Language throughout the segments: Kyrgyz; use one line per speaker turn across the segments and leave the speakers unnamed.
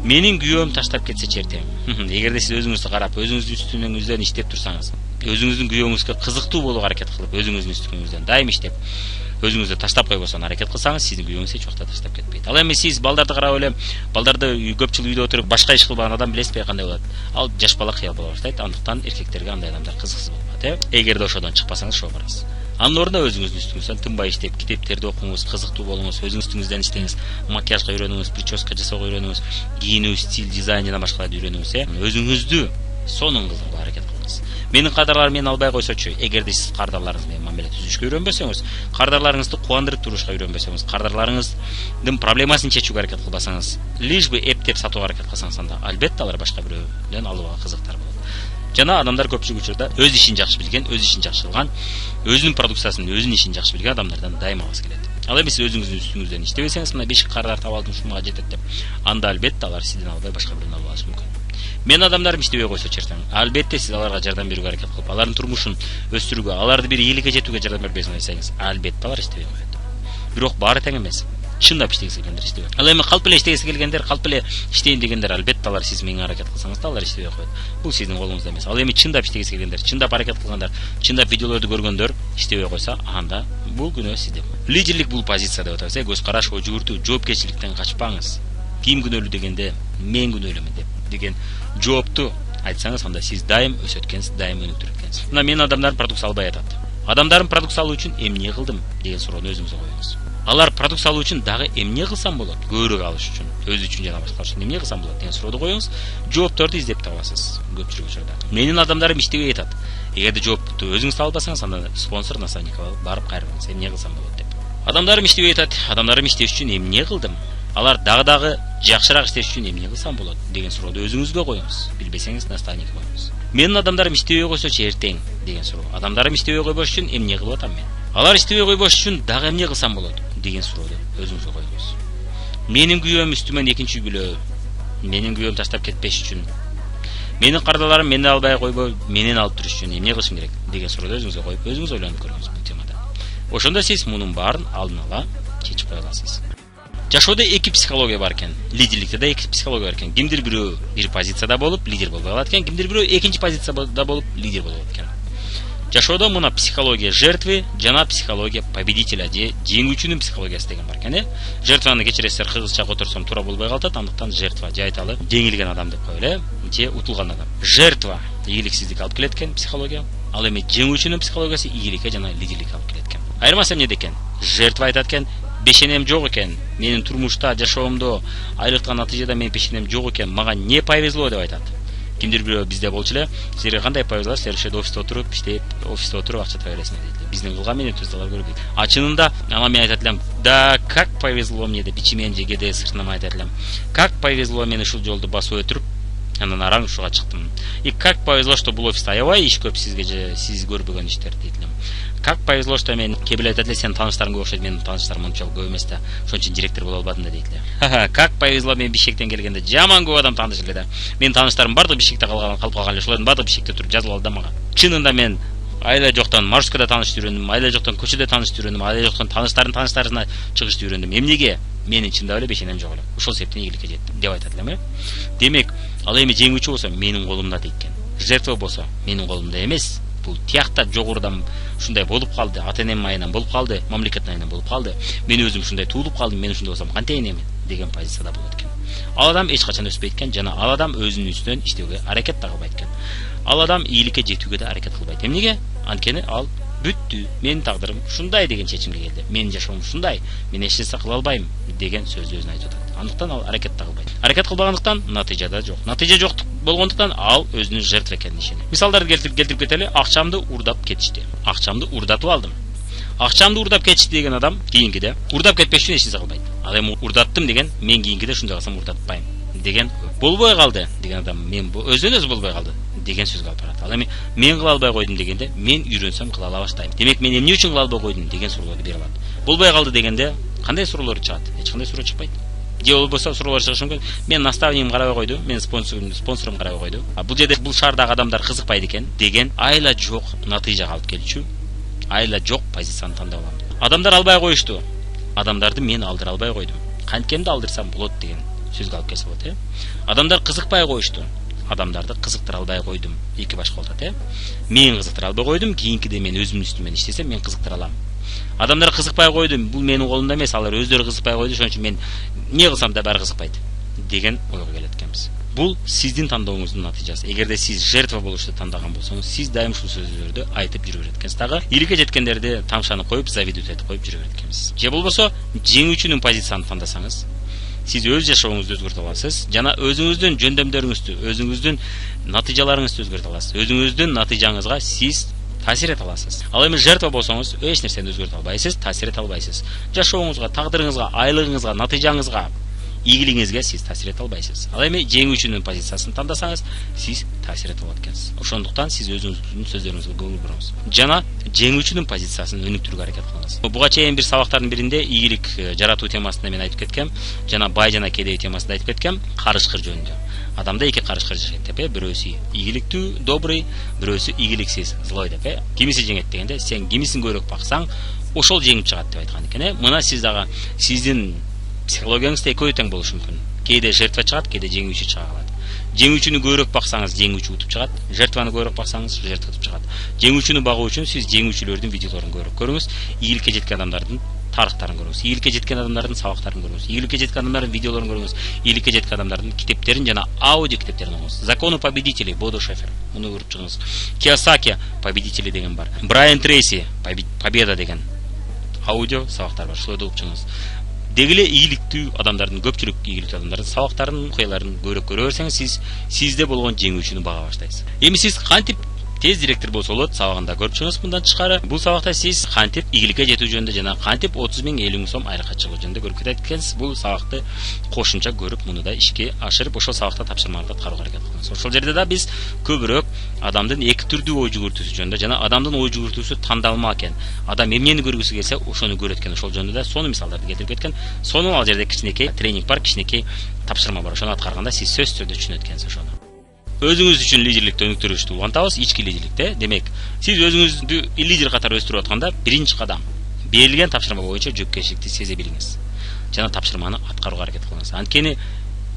Менин күйөөм таштап кетсе чертең. Эгерде сиз өзүңүздү карап, өзүңүздүн үстүнүңүздөн иштеп турсаңыз, өзүңүздүн күйөөңүзгө кызыктуу болууга аракет кылып, өзүңүздүн үстүнүңүздөн дайым иштеп, өзүңүздү таштап койбосоң аракет кылсаңыз, сиздин күйөөңүз эч убакта таштап кетпейт. Ал эми сиз балдарды карап эле, балдарды көп жыл үйдө отуруп башка иш кылбаган адам билесизби кандай болот? Ал жаш бала кыял боло баштайт. Андыктан эркектерге андай адамдар кызыксыз болот, Эгерде ошодон чыкпасаңыз шоу барасыз. Анын ордуна өзүңүздүн үстүңүздөн тынбай иштеп, китептерди окуңуз, кызыктуу болуңуз, өзүңүздүн үстүңүздөн иштеңиз, макияжга үйрөнүңүз, прическа жасоого үйрөнүңүз, кийинүү, стиль, дизайн жана башкаларды үйрөнүңүз, өзүңүздү сонун кылууга аракет кылыңыз. Менин кардарларым мени албай койсочу, эгерде сиз кардарларыңыз менен мамиле түзүшкө үйрөнбөсөңүз, кардарларыңызды кубандырып турушка үйрөнбөсөңүз, кардарларыңыздын проблемасын чечүүгө аракет кылбасаңыз, лишь бы эптеп сатууга аракет кылсаңыз, анда албетте алар башка бирөөнөн алууга кызыктар болот. Жана адамдар көпчүлүк учурда өз ишин жакшы билген, өз ишин жакшы кылган, өзүнүн продукциясын, өзүнүн ишин жакшы билген адамдардан дайыма алгысы келет. Ал эми сиз өзүңүздүн үстүңүздөн иштебесеңиз, мына 5 кардар таап алдым, ушунга жетет деп, анда албетте алар сизден албай башка бирөөнү алып алышы мүмкүн. Менин адамдарым иштебей койсо чертең, албетте сиз аларга жардам берүүгө аракет кылып, алардын турмушун өстүрүүгө, аларды бир ийгиликке жетүүгө жардам бербесиңер десеңиз, албетте алар иштебей коет. Бирок баары тең эмес. Чындап иштегиси келгендер иштебейт. Ал эми калп эле иштегиси келгендер, калп эле иштейин дегендер, албетте алар сиз менен аракет кылсаңыз да алар иштебей коет. Бул сиздин колуңузда эмес. Ал эми чындап иштегиси келгендер, чындап аракет кылгандар, чындап видеолорду көргөндөр иштебей койсо, анда бул күнөө сизде. Лидерлик бул позиция деп атабыз, көз караш, ой жүгүртүү, жоопкерчиликтен качпаңыз. Ким күнөөлүү дегенде, мен күнөөлүмүн деген жоопту айтсаңыз, анда сиз дайым өсөт экенсиз, дайым өнүктүрөт экенсиз. Мына менин адамдарым продукция албай атат. Адамдарым продукция алуу үчүн эмне кылдым деген суроону өзүңүзгө коюңуз. Алар продукция алуу үчүн дагы эмне кылсам болот? Көбүрөөк алыш үчүн, өзү үчүн жана башкалар үчүн эмне кылсам болот деген суроону коюңуз. Жоопторду издеп табасыз көпчүлүк учурда. Менин адамдарым иштебей атат. Эгерде жоопту өзүңүз таба албасаңыз, анда спонсор наставникке барып кайрылыңыз, эмне кылсам болот деп. Адамдарым иштебей атат. Адамдарым иштеш үчүн эмне кылдым? Алар дагы жакшыраак иштеш үчүн эмне кылсам болот деген суроону өзүңүзгө коюңуз. Билбесеңиз наставникке коюңуз. Менин адамдарым иштебей койсо чертең деген суроо. Адамдарым иштебей койбош үчүн эмне кылып атам мен? Алар иштебей койбош үчүн дагы эмне кылсам болот деген суроону өзүңүзгө коюңуз. Менин күйөөм үстүмөн экинчи үй бүлө. Менин күйөөм таштап кетпеш үчүн, менин кардарларым мени албай койбой, менен алып туруш үчүн эмне кылышым керек деген суроону өзүңүзгө коюп, өзүңүз ойлонуп көрүңүз бул темада. Ошондо сиз мунун баарын алдын ала чечип кое аласыз. Жашоодо эки психология бар экен. Лидерликте да эки психология бар экен. Кимдир бирөө бир позицияда болуп лидер болбой калат экен, кимдир бирөө экинчи позицияда болуп лидер болот экен. Жашоодо мына психология жертвы жана психология победителя же жеңүүчүнүн психологиясы деген бар экен. Жертваны кечиресиздер, кыргызча которсом туура болбой калат, андыктан жертва же айталы жеңилген адам деп коелу, же утулган адам. Жертва ийгиликсиздик алып келет экен психология. Ал эми жеңүүчүнүн психологиясы ийгиликке жана лидерликке алып келет экен. Айырмасы эмнеде экен? Жертва айтат экен, пешенем жок экен, менин турмушта, жашоомдо, айлыктан натыйжада менин пешенем жок экен, мага не повезло деп айтат. Кимдир бирөө бизде болчу эле, силерге кандай повезло, силер ошол офиста отуруп, иштеп, офиста отуруп акча таба бересиңер дейт. Биздин кылган менетибизди алар көрбөйт. А чынында ана мен айтат элем, да как повезло мне деп ичимен же кээде сыртынан айтат элем. Как повезло мен ушул жолду басып өтүп, анан араң ушуга чыктым. И как повезло, что бул офиста аябай иш көп сизге же сиз көрбөгөн иштер дейт элем. Как повезло, что мен кебел айтат эле, сенин тааныштарыңга окшойт, менин тааныштарым мынчалык көп эмес да, ошон үчүн директор боло албадым да дейт эле. Как повезло, мен Бишкектен келгенде жаман көп адам тааныш эле да. Менин тааныштарым бардыгы Бишкекте калып калган эле, ошолордун бардыгы Бишкекте туруп жазып алды да мага. Чынында мен айла жоктон маршруткада таанышты үйрөндүм, айла жоктон көчөдө таанышты үйрөндүм, айла жоктон тааныштарына чыгышты үйрөндүм. Эмнеге? Менин чындап эле бешенем жок эле. Ошол себептен ийгиликке жеттим деп айтат элем. Демек, ал эми жеңүүчү болсо менин колумда дейт экен. Жертва болсо менин колумда эмес. Бул тиякта жогорудан ушундай болуп калды, ата-энем айынан болуп калды, мамлекеттин айынан болуп калды. Мен өзүм ушундай туулуп калдым, мен ушундай болсом кантейин эми деген позицияда болот экен. Ал адам эч качан өспөйт экен, жана ал адам өзүнүн үстүнөн иштөөгө аракет да кылбайт экен. Ал адам ийгиликке жетүүгө да аракет кылбайт. Эмнеге? Анткени ал бүттү, менин тагдырым ушундай деген чечимге келди. Менин жашоом ушундай, мен эч нерсе кыла албайм деген сөздү өзүнө айтып атат. Андыктан ал аракет да кылбайт. Аракет кылбагандыктан натыйжа да жок. Натыйжа жок болгондуктан ал өзүнүн жертва экенин ишенет. Мисалдарды келтирип кетели. Акчамды урдап кетишти. Акчамды урдатып алдым. Акчамды урдап кетишти деген адам кийинкиде урдап кетпеш үчүн эч нерсе кылбайт. Ал эми урдаттым деген, мен кийинкиде ушундай кылсам урдатпайм деген, болбой калды деген адам мен өзүнөн өзү болбой калды деген сөзгө алып барат. Ал эми мен кыла албай койдум дегенде, мен үйрөнсөм кыла ала баштайм. Демек мен эмне үчүн кыла албай койдум деген суроолорду бере алат. Болбой калды дегенде кандай суроолор чыгат? Эч кандай суроо чыкпайт. Же болбосо суроолор чыгышы мүмкүн. Мен наставнигим карабай койду, мен спонсорум карабай койду. Бул жерде бул шаардагы адамдар кызыкпайт экен деген айла жок натыйжага алып келчү, айла жок позицияны тандап алам. Адамдар албай коюшту. Адамдарды мен алдыра албай койдум. Канткенди алдырсам болот деген сөзгө алып келсе болот. Адамдар кызыкпай коюшту. Адамдарды кызыктыра албай койдум. Эки башка болот, Мен кызыктыра албай койдум, кийинкиде мен өзүмдүн үстүмөн иштесем мен кызыктыра алам. Адамдар кызыкпай койдум, бул менин колумда эмес, алар өздөрү кызыкпай койду, ошон үчүн мен эмне кылсам да баары кызыкпайт деген ойго келет экенбиз. Бул сиздин тандооңуздун натыйжасы. Эгерде сиз жертва болушту тандаган болсоңуз, сиз дайым ушул сөздөрдү айтып жүрө берет экенсиз. Дагы ийгиликке жеткендерди тамшаны коюп, завидовать этип коюп жүрө берет экенсиз. Же болбосо жеңүүчүнүн позицияны тандасаңыз, сиз өз жашооңузду өзгөртө аласыз жана өзүңүздүн жөндөмдөрүңүздү, өзүңүздүн натыйжаларыңызды өзгөртө аласыз. Өзүңүздүн натыйжаңызга сиз таасир эте аласыз. Ал эми жертва болсоңуз, эч нерсени өзгөртө албайсыз, таасир эте албайсыз. Жашооңузга, тагдырыңызга, айлыгыңызга, натыйжаңызга, ийгилигиңизге сиз таасир эте албайсыз. Ал эми жеңүүчүнүн позициясын тандасаңыз, сиз таасир эте алат экенсиз. Ошондуктан сиз өзүңүздүн сөздөрүңүзгө көңүл буруңуз жана жеңүүчүнүн позициясын өнүктүрүүгө аракет кылыңыз. Буга чейин бир сабактардын биринде ийгилик жаратуу темасында мен айтып кеткем, жана бай жана кедей темасында айтып кеткем, карышкыр жөнүндө. Адамда эки карышкыр жашайт деп, бирөөсү ийгиликтүү, добрый, бирөөсү ийгиликсиз, злой деп. Кимиси жеңет дегенде, сен кимисин көбүрөөк баксаң, ошол жеңип чыгат деп айткан экен. Мына сиз дагы сиздин психологияңызда экөө тең болушу мүмкүн. Кээде жертва чыгат, кээде жеңүүчү чыга калат. Жеңүүчүнү көбүрөөк баксаңыз, жеңүүчү утуп чыгат. Жертваны көбүрөөк баксаңыз, жертва утуп чыгат. Жеңүүчүнү багуу үчүн сиз жеңүүчүлөрдүн видеолорун көбүрөөк көрүңүз, ийгиликке жеткен адамдардын тарыхтарын көрүңүз, ийгиликке жеткен адамдардын сабактарын көрүңүз, ийгиликке жеткен адамдардын видеолорун көрүңүз, ийгиликке жеткен адамдардын китептерин жана аудио китептерин окуңуз. Закону победителей, Бодо Шефер, муну көрүп чыгыңыз. Кийосаки победители деген бар. Брайан Трейси победа деген аудио сабактар бар. Шуларды окуп чыгыңыз. Дегиле ийгиликтүү адамдардын, көпчүлүк ийгиликтүү адамдардын сабактарын, окуяларын көбүрөөк көрө берсеңиз, сизде болгон жеңүүчүнү бага баштайсыз. Эми сиз кантип тез директор болсо болот, сабагында көрүп чыгыңыз мындан тышкары. Бул сабакта сиз кантип ийгиликке жетүү жөнүндө жана кантип 30 миң 50 миң сом айрыкка чыгуу жөнүндө көрүп кетет экенсиз. Бул сабакты кошумча көрүп, муну да ишке ашырып, ошол сабакта тапшырмаларды аткарууга аракет кылыңыз. Ошол жерде да биз көбүрөөк адамдын эки түрдүү ой жүгүртүүсү жөнүндө жана адамдын ой жүгүртүүсү тандалма экен. Адам эмнени көргүсү келсе, ошону көрөт экен. Ошол жөнүндө да сону мисалдарды келтирип кеткен. Сону ал жерде кичинекей тренинг бар, кичинекей тапшырма бар. Ошону аткарганда сиз сөзсүз түрдө түшүнөт экенсиз ошону. Өзүңүз үчүн лидерликти өнүктүрүштү улантабыз, ички лидерликте. Демек, сиз өзүңүздү лидер катары өстүрүп атканда биринчи кадам берилген тапшырма боюнча жоопкерчиликти сезе билиңиз жана тапшырманы аткарууга аракет кылыңыз. Анткени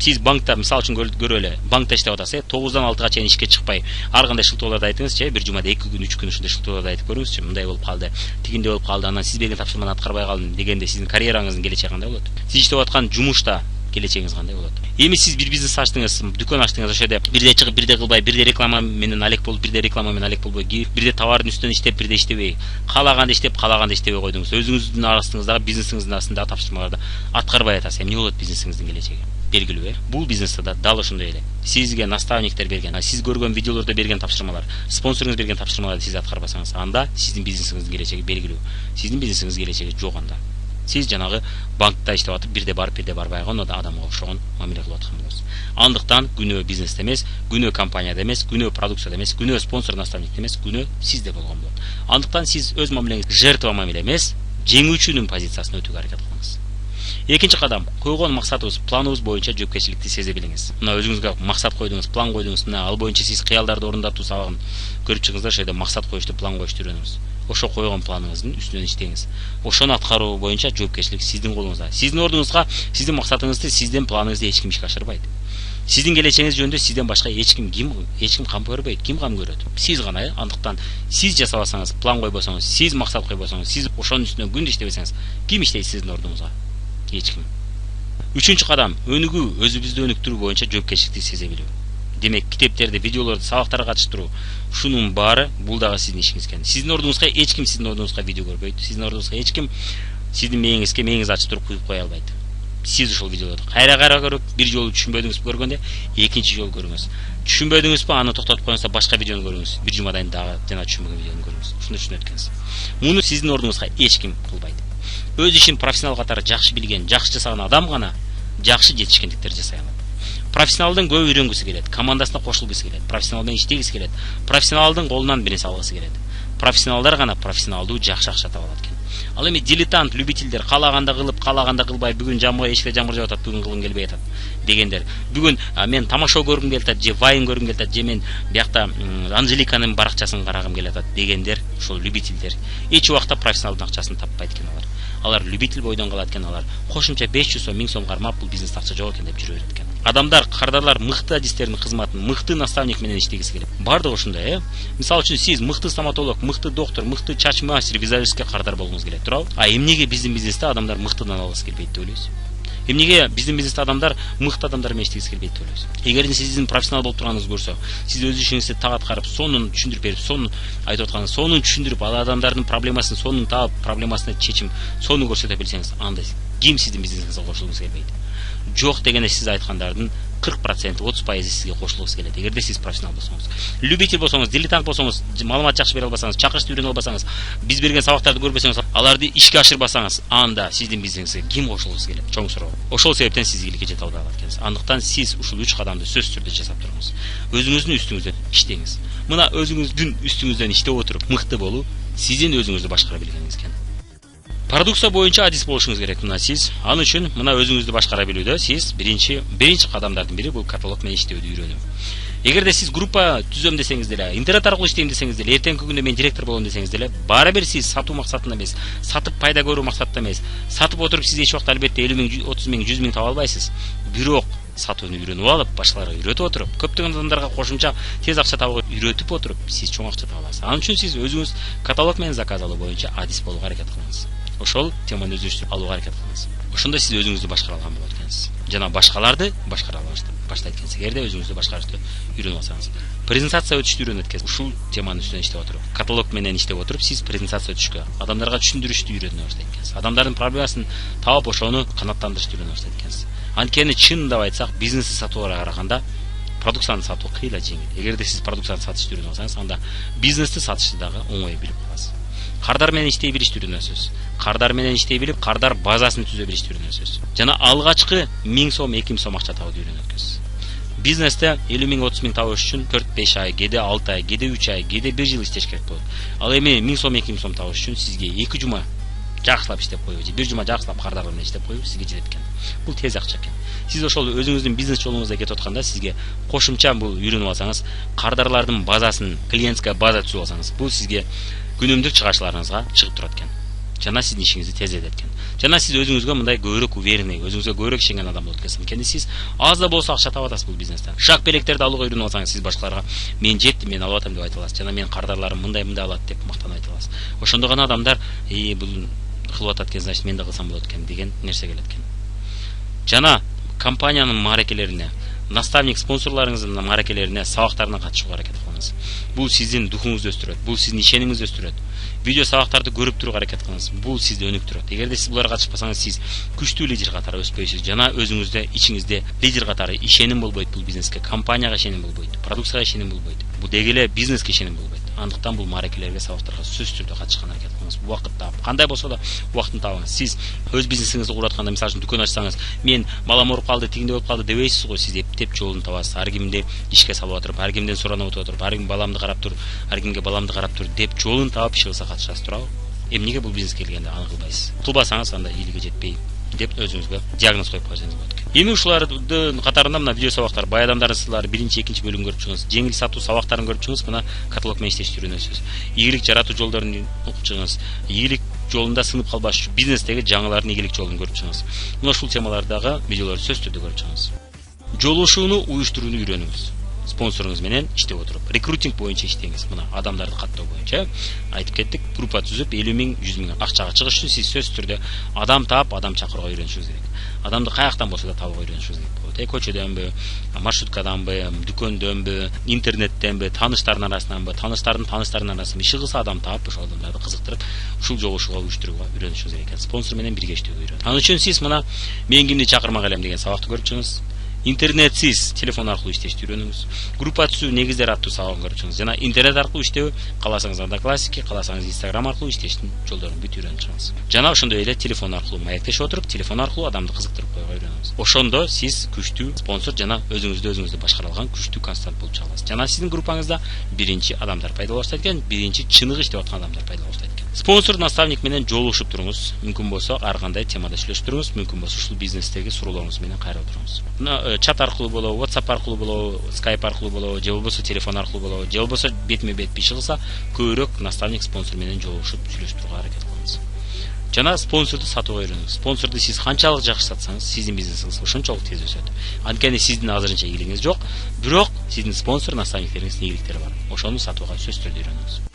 сиз банкта, мисалы үчүн көрөлү, банкта иштеп атасыз, 9-дан 6-га чейин ишке чыкпай, ар кандай шылтоолорду айтыңызчы, бир жумада 2 күн, 3 күн ушундай шылтоолорду айтып көрүңүзчү. Мындай болуп калды, тигиндей болуп калды, анан сиз берген тапшырманы аткарбай калдым дегенде сиздин карьераңыздын келечеги кандай болот? Сиз иштеп аткан жумушта келечегиңиз кандай болот? Эми сиз бир бизнес ачтыңыз, дүкөн ачтыңыз, ошол жерде бирде чыгып, бирде кылбай, бирде реклама менен алек болуп, бирде реклама менен алек болбой, бирде товардын үстүнөн иштеп, бирде иштебей, каалаганды иштеп, каалаганды иштебей койдуңуз. Өзүңүздүн арасыңыздагы бизнесиңиздин арасындагы тапшырмаларды аткарбай атасыз. Эмне болот бизнесиңиздин келечеги? Белгилүү, Бул бизнесте да дал ошондой эле. Сизге наставниктер берген, сиз көргөн видеолордо берген тапшырмалар, спонсоруңуз берген тапшырмаларды сиз аткарбасаңыз, анда сиздин бизнесиңиздин келечеги белгилүү. Сиздин бизнесиңиздин келечеги жок анда. Сиз жанагы банкта иштеп атып, бирде барып, бирде барбай койгон адамга окшогон мамиле кылып аткан болосуз. Андыктан күнөө бизнесте эмес, күнөө компанияда эмес, күнөө продукцияда эмес, күнөө спонсор наставникте эмес, күнөө сизде болгон болот. Андыктан сиз өз мамилеңизди жертва мамиле эмес, жеңүүчүнүн позициясына өтүүгө аракет кылыңыз. Экинчи кадам, койгон максатыбыз, планыбыз боюнча жоопкерчиликти сезе билиңиз. Мына өзүңүзгө максат койдуңуз, план койдуңуз, мына ал боюнча сиз кыялдарды орундатуу сабагын көрүп чыгыңыздар, ошол жерде максат коюшту, план коюшту үйрөнүңүз. Ошо койгон планыңыздын үстүнөн иштеңиз. Ошону аткаруу боюнча жоопкерчилик сиздин колуңузда. Сиздин ордуңузга, сиздин максатыңызды, сиздин планыңызды эч ким ишке ашырбайт. Сиздин келечегиңиз жөнүндө сизден башка эч ким кам көрбөйт, ким кам көрөт? Сиз гана. Андыктан сиз жасабасаңыз, план койбосоңуз, сиз максат койбосоңуз, сиз ошонун үстүнөн күндө иштебесеңиз, ким иштейт сиздин ордуңузга? Эч ким. Үчүнчү кадам, өнүгүү, өзүбүздү өнүктүрүү боюнча жоопкерчиликти сезе билүү. Демек, китептерди, видеолорду, сабактарга катыштыруу, шунун баары бул дагы сиздин ишиңиз экен. Сиздин ордуңузга эч ким сиздин ордуңузга видео көрбөйт. Сиздин ордуңузга эч ким сиздин мээңиз ачып туруп куюп кое албайт. Сиз ошол видеолорду кайра көрүп, бир жолу түшүнбөдүңүзбү көргөндө, экинчи жолу көрүңүз. Түшүнбөдүңүзбү, аны токтотуп коюңуз, башка видеону көрүңүз. Бир жумадан дагы жана түшүнбөгөн видеону көрүңүз. Ушуну түшүнөт экенсиз. Муну сиздин ордуңузга эч ким кылбайт. Өз ишин профессионал катары жакшы билген, жакшы жасаган адам гана жакшы жетишкендиктер жасай алат. Профессионалдын көп үйрөнгүсү келет, командасына кошулгусу келет, профессионал менен иштегиси келет, профессионалдын колунан бир нерсе алгысы келет. Профессионалдар гана профессионалдуу жакшы акча таба алат экен. Ал эми дилетант, любительдер, каалаганда кылып, каалаганда кылбай, бүгүн эшикте жамгыр жаап атат, бүгүн кылгым келбей атат дегендер. Бүгүн мен тамашоо көргүм келип атат, же вайн көргүм келип атат, же мен биякта Анжеликанын баракчасын карагым келип атат дегендер ошол любительдер эч убакта профессионалдын акчасын таппайт экен. Алар любитель бойдон калат экен. Алар кошумча 500 сом 1000 сом кармап бул бизнесте акча жок экен деп жүрө берет экен. Адамдар, кардарлар мыкты адистердин кызматын мыкты наставник менен иштегиси келет. Бардыгы ушундай, Мисалы үчүн сиз мыкты стоматолог, мыкты доктор, мыкты чач мастер, визажистке кардар болгуңуз келет, туурабы? А эмнеге биздин бизнесте адамдар мыктыдан алгысы келбейт деп ойлойсуз? Эмнеге биздин бизнесте адамдар мыкты адамдар менен иштегиси келбейт деп ойлойсуз? Эгер сиздин профессионал болуп турганыңызды көрсө, сиз өз ишиңизди так аткарып, сонун түшүндүрүп берип, сонун айтып атканыңыз, сонун түшүндүрүп, ал адамдардын проблемасын сонун таап, проблемасына чечим, сонун көрсөтө билсеңиз, анда ким сиздин бизнесиңизге кошулгуңуз келбейт? Жок дегенде сиз айткандардын 40%, 30% сизге кошулгуңуз келет. Эгерде сиз профессионал болсоңуз, любитель болсоңуз, дилетант болсоңуз, маалымат жакшы бере албасаңыз, чакырышты үйрөнө албасаңыз, биз берген сабактарды көрбөсөңүз, аларды ишке ашырбасаңыз, анда сиздин бизнесиңизге ким кошулгуңуз келет? Чоң суроо. Ошол себептен сиз ийгиликке жете албай калат экенсиз. Андыктан сиз ушул 3 кадамды сөзсүз түрдө жасап туруңуз. Өзүңүздүн үстүңүздөн иштеңиз. Мына өзүңүздүн үстүңүздөн иштеп отуруп мыкты болуу сиздин өзүңүздү башкара билгениңиз экен. Продукция боюнча адис болушуңуз керек. Мына сиз ал үчүн мына өзүңүздү башкара билүүдө сиз биринчи кадамдардын бири бул каталог менен иштөөдү үйрөнүү. Эгерде сиз группа түзөм десеңиз деле, интернет аркылуу иштейм десеңиз деле, эртеңки күндө мен директор болом десеңиз деле, баары бир сиз сатуу максатында эмес, сатып пайда көрүү максатында эмес, сатып отуруп сиз эч убакта албетте 50 миң, 30 миң, 100 миң таба албайсыз. Бирок сатууну үйрөнүп алып, башкаларга үйрөтүп отуруп, көптөгөн адамдарга кошумча тез акча табууга үйрөтүп отуруп, сиз чоң акча таба аласыз. Ал үчүн сиз өзүңүз каталог менен заказ алуу боюнча адис болууга аракет кылыңыз. Ошол теманы өзүңүз алууга аракет кылыңыз. Ошондо сиз өзүңүздү башкара алган болот экенсиз. Жана башкаларды башкара баштайт экенсиз. Эгерде өзүңүздү башкарышты үйрөнүп алсаңыз, презентация өтүштү үйрөнөт экенсиз. Ушул теманын үстүнөн иштеп отуруп, каталог менен иштеп отуруп, сиз презентация өтүшкө, адамдарга түшүндүрүштү үйрөнө баштайт экенсиз. Адамдардын проблемасын таап, ошону канааттандырышты үйрөнө баштайт экенсиз. Анткени чынындап айтсак, бизнести сатууга караганда продукцияны сатуу кыйла жеңил. Эгерде сиз продукцияны сатышты үйрөнүп алсаңыз, анда бизнести сатышты дагы оңой билип каласыз. Кардар менен иштей билишти үйрөнөсүз. Кардар менен иштей билип, кардар базасын түзө билишти үйрөнөсүз. Жана алгачкы 1000 сом, 2000 сом акча табууду үйрөнөсүз. Бизнесте 50 миң, 30 миң табыш үчүн 4-5 ай, кеде 6 ай, кеде 3 ай, кеде 1 жыл иштеш керек болот. Ал эми 1000 сом, 2000 сом табыш үчүн сизге 2 жума жакшылап иштеп коюу, 1 жума жакшылап кардар менен иштеп коюу сизге жетет экен. Бул тез акча экен. Сиз ошол өзүңүздүн бизнес жолуңузда кетип атканда сизге кошумча бул үйрөнүп алсаңыз, кардарлардын базасын, клиентская база түзүп алсаңыз, бул сизге күнүмдүк чыгачыларыңызга чыгып турат экен. Жана сиздин ишиңизди тездетет экен. Жана сиз өзүңүзгө мындай көбүрөөк уверенный, өзүңүзгө көбүрөөк ишенген адам болот экенсиз. Анткени сиз аз да болсо акча таба атасыз бул бизнестен. Шак белектерди алууга үйрөнүп алсаңыз, сиз башкаларга мен жеттим, мен алып атам деп айта аласыз. Жана менин кардарларым мындай алат деп мактанып айта аласыз. Ошондо гана адамдар бул кылып атат экен, значит мен да кылсам болот экен деген нерсе келет экен. Жана компаниянын мааракелерине, наставник спонсорларыңыздын мааракелерине, сабактарына катышууга аракет кылыңыз. Бул сиздин духуңузду өстүрөт, бул сиздин ишенимиңизди өстүрөт. Видео сабактарды көрүп турууга аракет кылыңыз. Бул сизди өнүктүрөт. Эгерде сиз буларга катышпасаңыз, сиз күчтүү лидер катары өспөйсүз. Жана өзүңүздө, ичиңизде лидер катары ишеним болбойт бул бизнеске, компанияга ишеним болбойт, продукцияга ишеним болбойт. Бул деги эле бизнеске ишеним болбойт. Андыктан бул мааракелерге, сабактарга сөзсүз түрдө катышканга аракет кылыңыз. Убакытта кандай болсо да убактын табыңыз. Сиз өз бизнесиңизди куруп атканда, мисалы үчүн дүкөн ачсаңыз, мен балам ооруп калды, тигинде болуп калды дебейсиз го. Сиз эптеп жолун табасыз. Ар кимди ишке салып отуруп, ар кимден суранып отуруп, ар ким баламды карап тур, ар кимге баламды карап тур деп жолун таап ишке катышасыз, туурабы? Эмнеге бул бизнеске келгенде аны кылбайсыз? Кылбасаңыз анда ийгиликке жетпей деп өзүңүзгө диагноз коюп койсоңуз болот экен. Эми ушулардын катарында мына видео сабактар, бай адамдардын сырлары биринчи, экинчи бөлүм көрүп чыгыңыз. Жеңил сатуу сабактарын көрүп чыгыңыз. Мына каталог менен иштешти үйрөнөсүз. Ийгилик жаратуу жолдорун окуп чыгыңыз. Ийгилик жолунда сынып калбаш үчүн бизнестеги жаңылардын ийгилик жолун көрүп чыгыңыз. Мына ушул темалардагы видеолорду сөзсүз түрдө көрүп чыгыңыз. Жолугушууну уюштурууну үйрөнүңүз. Спонсоруңуз менен иштеп отуруп, рекрутинг боюнча иштеңиз. Мына адамдарды каттоо боюнча айтып кеттик. Группа түзүп 50 миң, 100 миң акчага чыгыш үчүн сиз сөзсүз түрдө адам таап, адам чакырууга үйрөнүшүңүз керек. Адамды каяктан болсо да табууга үйрөнүшүңүз керек болот. Көчөдөнбү, маршруткаданбы, дүкөндөнбү, интернеттенби, тааныштардын арасынанбы, тааныштардын арасынан иши кылса адам таап, ошол адамдарды кызыктырып, ушул жолугушууга уюштурууга үйрөнүшүңүз керек экен. Спонсор менен бирге иштөөгө үйрөнүңүз. Ал үчүн сиз мына мен кимди чакырмак элем деген сабакты көрүп чыгыңыз. Интернетсиз телефон аркылуу иштешти үйрөнүңүз. Группа түзүү негиздери аттуу сабагын көрүп чыгыңыз. Жана интернет аркылуу иштөө, кааласаңыз Одноклассники, кааласаңыз Инстаграм аркылуу иштештин жолдорун бүт үйрөнүп чыгыңыз. Жана ошондой эле телефон аркылуу маектешип отуруп, телефон аркылуу адамды кызыктырып коюуга үйрөнүңүз. Ошондо сиз күчтүү спонсор жана өзүңүздү башкара алган күчтүү консультант болуп чыга аласыз. Жана сиздин группаңызда биринчи адамдар пайда болуп баштайт экен, биринчи чыныгы иштеп аткан адамдар пайда болуп баштайт экен. Спонсор наставник менен жолугушуп туруңуз. Мүмкүн болсо ар кандай темада сүйлөшүп туруңуз. Мүмкүн болсо ушул бизнестеги суроолоруңуз менен кайрып туруңуз. Чат аркылуу болобу, WhatsApp аркылуу болобу, Skype аркылуу болобу, же болбосо телефон аркылуу болобу, же болбосо бетме бет биши кылса, көбүрөөк наставник спонсор менен жолугушуп сүйлөшүп турууга аракет кылыңыз. Жана спонсорду сатууга үйрөнүңүз. Спонсорду сиз канчалык жакшы сатсаңыз, сиздин бизнесиңиз ошончолук тез өсөт. Анткени сиздин азырынча ийгилигиңиз жок, бирок сиздин спонсор наставниктериңиздин ийгиликтери бар. Ошону сатууга сөзсүз түрдө үйрөнүңүз.